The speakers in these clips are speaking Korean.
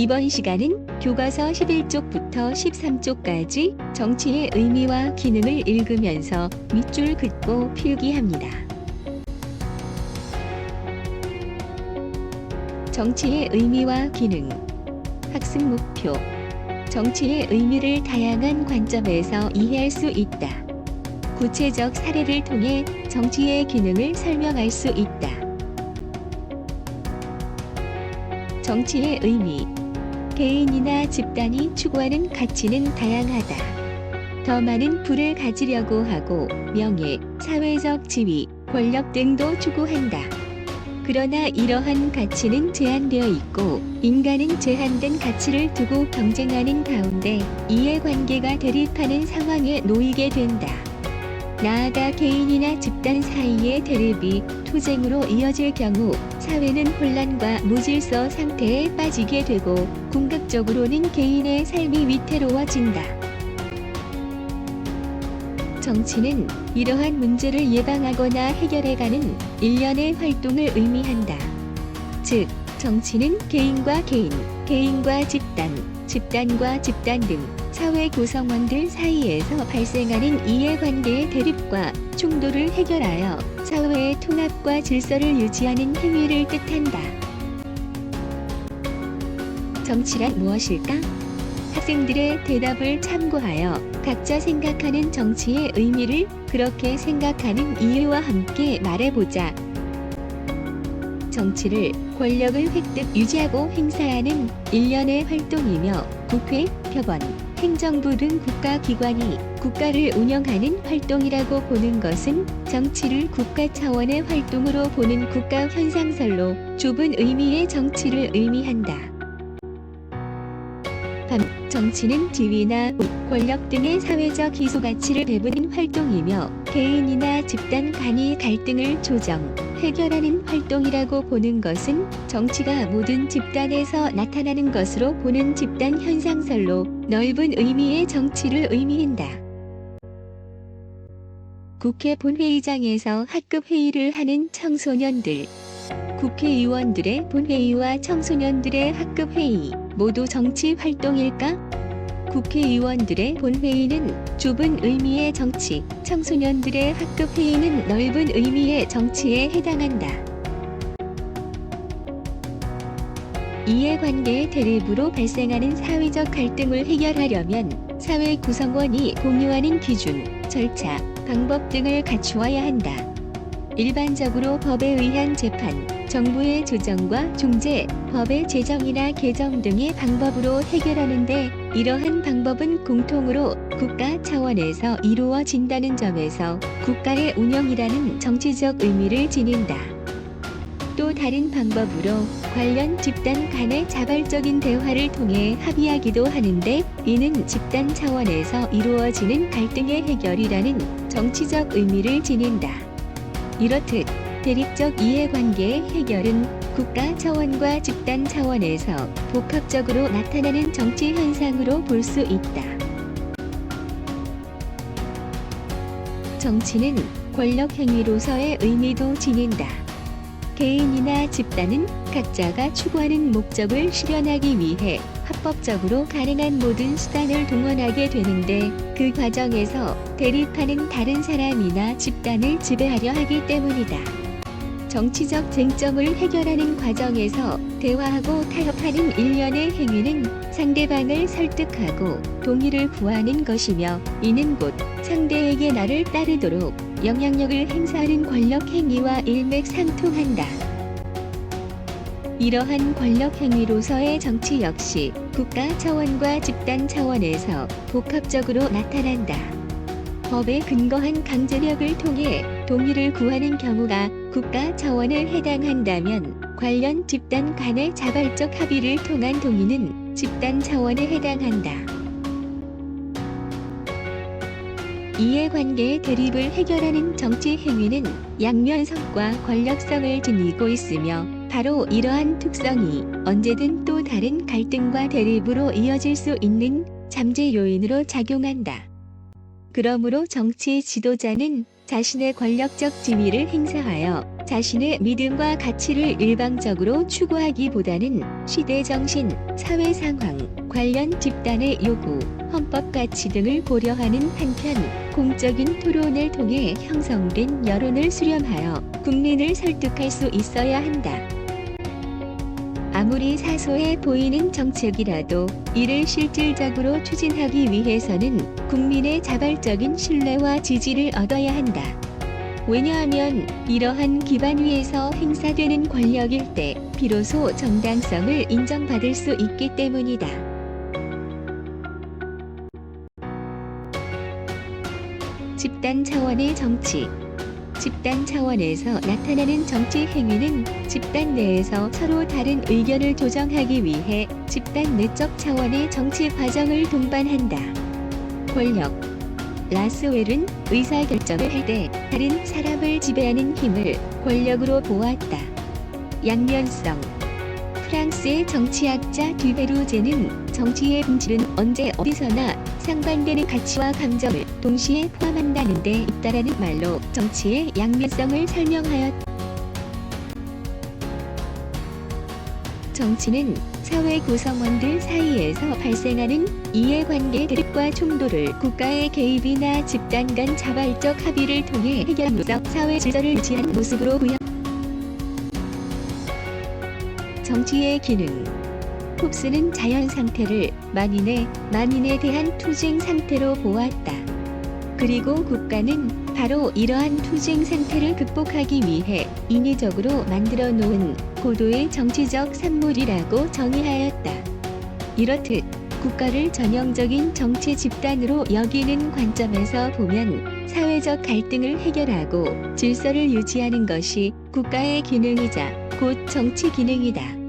이번 시간은 교과서 11쪽부터 13쪽까지 정치의 의미와 기능을 읽으면서 밑줄 긋고 필기합니다. 정치의 의미와 기능, 학습 목표. 정치의 의미를 다양한 관점에서 이해할 수 있다. 구체적 사례를 통해 정치의 기능을 설명할 수 있다. 정치의 의미. 개인이나 집단이 추구하는 가치는 다양하다. 더 많은 부를 가지려고 하고 명예, 사회적 지위, 권력 등도 추구한다. 그러나 이러한 가치는 제한되어 있고 인간은 제한된 가치를 두고 경쟁하는 가운데 이해관계가 대립하는 상황에 놓이게 된다. 나아가 개인이나 집단 사이의 대립이 투쟁으로 이어질 경우 사회는 혼란과 무질서 상태에 빠지게 되고 궁극적으로는 개인의 삶이 위태로워진다. 정치는 이러한 문제를 예방하거나 해결해가는 일련의 활동을 의미한다. 즉, 정치는 개인과 개인, 개인과 집단, 집단과 집단 등 사회 구성원들 사이에서 발생하는 이해관계의 대립과 충돌을 해결하여 사회의 통합과 질서를 유지하는 행위를 뜻한다. 정치란 무엇일까? 학생들의 대답을 참고하여 각자 생각하는 정치의 의미를 그렇게 생각하는 이유와 함께 말해보자. 정치를 권력을 획득, 유지하고 행사하는 일련의 활동이며 국회, 법원, 행정부 등 국가기관이 국가를 운영하는 활동이라고 보는 것은 정치를 국가 차원의 활동으로 보는 국가 현상설로 좁은 의미의 정치를 의미한다. 정치는 지위나 권력 등의 사회적 기소가치를 배부는 활동이며 개인이나 집단 간의 갈등을 조정, 해결하는 활동이라고 보는 것은 정치가 모든 집단에서 나타나는 것으로 보는 집단 현상설로 넓은 의미의 정치를 의미한다. 국회 본회의장에서 학급 회의를 하는 청소년들. 국회의원들의 본회의와 청소년들의 학급 회의 모두 정치 활동일까? 국회의원들의 본회의는 좁은 의미의 정치, 청소년들의 학급 회의는 넓은 의미의 정치에 해당한다. 이해관계의 대립으로 발생하는 사회적 갈등을 해결하려면 사회 구성원이 공유하는 기준, 절차, 방법 등을 갖추어야 한다. 일반적으로 법에 의한 재판, 정부의 조정과 중재, 법의 제정이나 개정 등의 방법으로 해결하는데 이러한 방법은 공통으로 국가 차원에서 이루어진다는 점에서 국가의 운영이라는 정치적 의미를 지닌다. 또 다른 방법으로 관련 집단 간의 자발적인 대화를 통해 합의하기도 하는데 이는 집단 차원에서 이루어지는 갈등의 해결이라는 정치적 의미를 지닌다. 이렇듯 대립적 이해관계의 해결은 국가 차원과 집단 차원에서 복합적으로 나타나는 정치 현상으로 볼 수 있다. 정치는 권력 행위로서의 의미도 지닌다. 개인이나 집단은 각자가 추구하는 목적을 실현하기 위해 합법적으로 가능한 모든 수단을 동원하게 되는데 그 과정에서 대립하는 다른 사람이나 집단을 지배하려 하기 때문이다. 정치적 쟁점을 해결하는 과정에서 대화하고 타협하는 일련의 행위는 상대방을 설득하고 동의를 구하는 것이며 이는 곧 상대에게 나를 따르도록 영향력을 행사하는 권력 행위와 일맥상통한다. 이러한 권력 행위로서의 정치 역시 국가 차원과 집단 차원에서 복합적으로 나타난다. 법에 근거한 강제력을 통해 동의를 구하는 경우가 국가 차원에 해당한다면 관련 집단 간의 자발적 합의를 통한 동의는 집단 차원에 해당한다. 이해관계의 대립을 해결하는 정치 행위는 양면성과 권력성을 지니고 있으며 바로 이러한 특성이 언제든 또 다른 갈등과 대립으로 이어질 수 있는 잠재 요인으로 작용한다. 그러므로 정치 지도자는 자신의 권력적 지위를 행사하여 자신의 믿음과 가치를 일방적으로 추구하기보다는 시대 정신, 사회 상황, 관련 집단의 요구, 헌법 가치 등을 고려하는 한편 공적인 토론을 통해 형성된 여론을 수렴하여 국민을 설득할 수 있어야 한다. 아무리 사소해 보이는 정책이라도 이를 실질적으로 추진하기 위해서는 국민의 자발적인 신뢰와 지지를 얻어야 한다. 왜냐하면 이러한 기반 위에서 행사되는 권력일 때 비로소 정당성을 인정받을 수 있기 때문이다. 집단 차원의 정치. 집단 차원에서 나타나는 정치 행위는 집단 내에서 서로 다른 의견을 조정하기 위해 집단 내적 차원의 정치 과정을 동반한다. 권력. 라스웰은 의사결정을 할 때 다른 사람을 지배하는 힘을 권력으로 보았다. 양면성. 프랑스의 정치학자 듀베루제는 정치의 본질은 언제 어디서나 상반되는 가치와 감정을 동시에 포함한다는 데 있다라는 말로 정치의 양면성을 설명하였다. 정치는 사회 구성원들 사이에서 발생하는 이해관계들과 충돌을 국가의 개입이나 집단 간 자발적 합의를 통해 해결함으로써 사회 질서를 유지하는 모습으로 부여. 정치의 기능. 홉스는 자연 상태를 만인에 대한 투쟁 상태로 보았다. 그리고 국가는 바로 이러한 투쟁 상태를 극복하기 위해 인위적으로 만들어 놓은 고도의 정치적 산물이라고 정의하였다. 이렇듯 국가를 전형적인 정치 집단으로 여기는 관점에서 보면 사회적 갈등을 해결하고 질서를 유지하는 것이 국가의 기능이자 곧 정치 기능이다.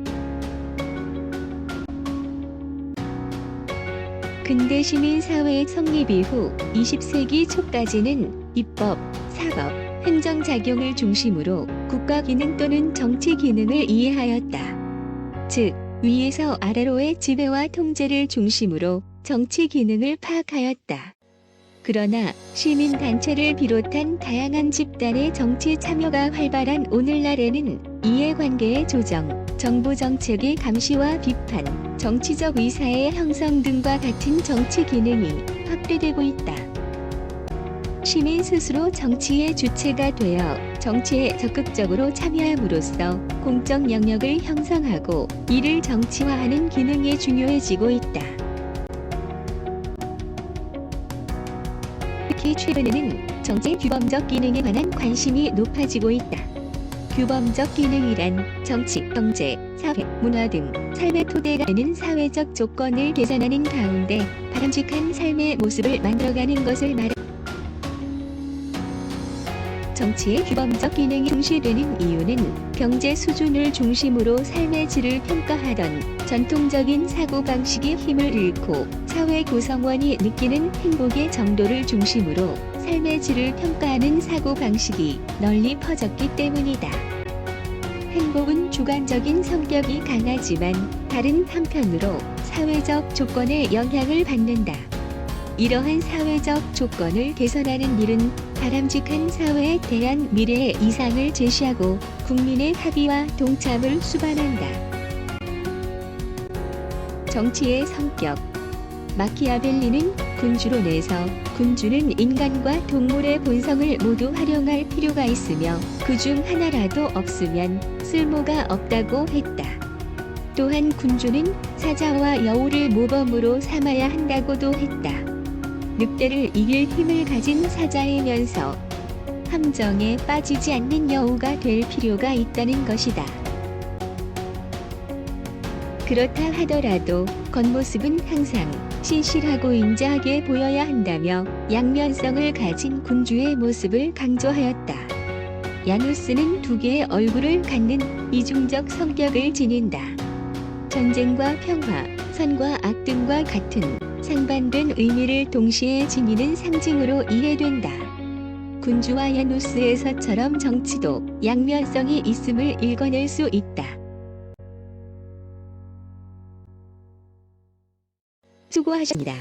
근대 시민사회의 성립 이후 20세기 초까지는 입법, 사법, 행정작용을 중심으로 국가 기능 또는 정치 기능을 이해하였다. 즉, 위에서 아래로의 지배와 통제를 중심으로 정치 기능을 파악하였다. 그러나 시민단체를 비롯한 다양한 집단의 정치 참여가 활발한 오늘날에는 이해관계의 조정, 정부 정책의 감시와 비판, 정치적 의사의 형성 등과 같은 정치 기능이 확대되고 있다. 시민 스스로 정치의 주체가 되어 정치에 적극적으로 참여함으로써 공적 영역을 형성하고 이를 정치화하는 기능이 중요해지고 있다. 특히 최근에는 정치의 규범적 기능에 관한 관심이 높아지고 있다. 규범적 기능이란 정치, 경제, 사회, 문화 등 삶의 토대가 되는 사회적 조건을 개선하는 가운데 바람직한 삶의 모습을 만들어가는 것을 말한다. 정치의 규범적 기능이 중시되는 이유는 경제 수준을 중심으로 삶의 질을 평가하던 전통적인 사고방식이 힘을 잃고 사회 구성원이 느끼는 행복의 정도를 중심으로 삶의 질을 평가하는 사고방식이 널리 퍼졌기 때문이다. 행복은 주관적인 성격이 강하지만 다른 한편으로 사회적 조건에 영향을 받는다. 이러한 사회적 조건을 개선하는 일은 바람직한 사회에 대한 미래의 이상을 제시하고 국민의 합의와 동참을 수반한다. 정치의 성격. 마키아벨리는 군주론에서 군주는 인간과 동물의 본성을 모두 활용할 필요가 있으며 그중 하나라도 없으면 쓸모가 없다고 했다. 또한 군주는 사자와 여우를 모범으로 삼아야 한다고도 했다. 늑대를 이길 힘을 가진 사자이면서 함정에 빠지지 않는 여우가 될 필요가 있다는 것이다. 그렇다 하더라도 겉모습은 항상 신실하고 인자하게 보여야 한다며 양면성을 가진 군주의 모습을 강조하였다. 야누스는 두 개의 얼굴을 갖는 이중적 성격을 지닌다. 전쟁과 평화, 선과 악 등과 같은 상반된 의미를 동시에 지니는 상징으로 이해된다. 군주와 야누스에서처럼 정치도 양면성이 있음을 읽어낼 수 있다. 수고하셨습니다.